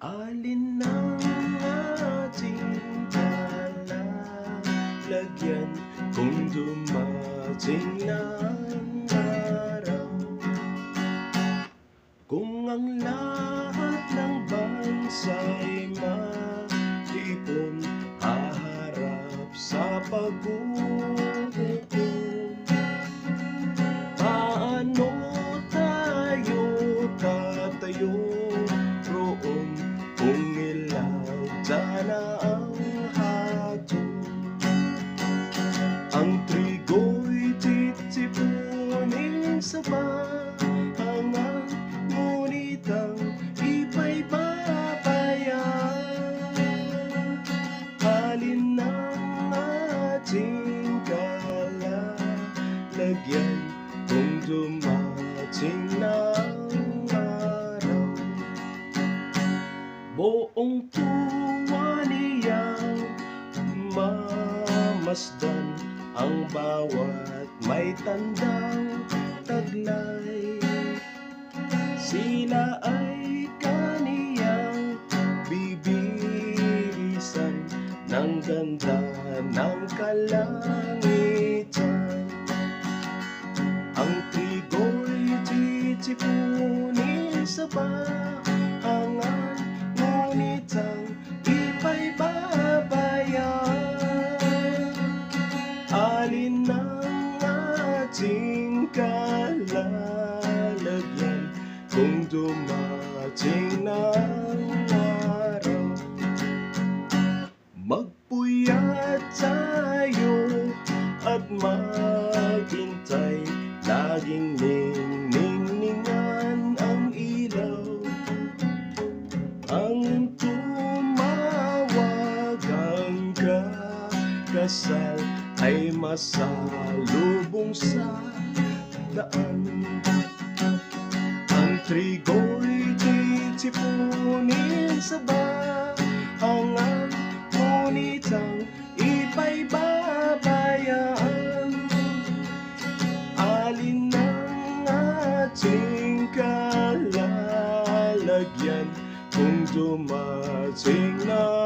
Alin ang ating kalalagyan kung dumating na ang araw? Kung ang lahat ng bansa'y matipon, haharap sa pag-uhukom, paano tayo tatayo roon kung ilagda na ang hagod? Ang trigo'y titipunin sa bahangan, ngunit ang ipa'y babayan. Alin ang ating kalalagyan kung dumating na ang araw? Buong tuwa niyang mamasdan ang bawat may tandang taglay. Sila ay kaniyang bibirisan ng ganda ng kalangitan. Ang trigo'y titipunin sa bahangan, ngunit ang ipa'y babayan. Alin ang ating kalalagyan kung dumating na ang araw? Magpuyat tayo at maghintay, laging ningningan ang ilaw. Ang tumawag ang kasal ay masalubong sa daan. Ang trigo'y titipunin sa bahangan, ngunit ang ipa'y babayaan. Alin ang ating kalalagyan kung dumating na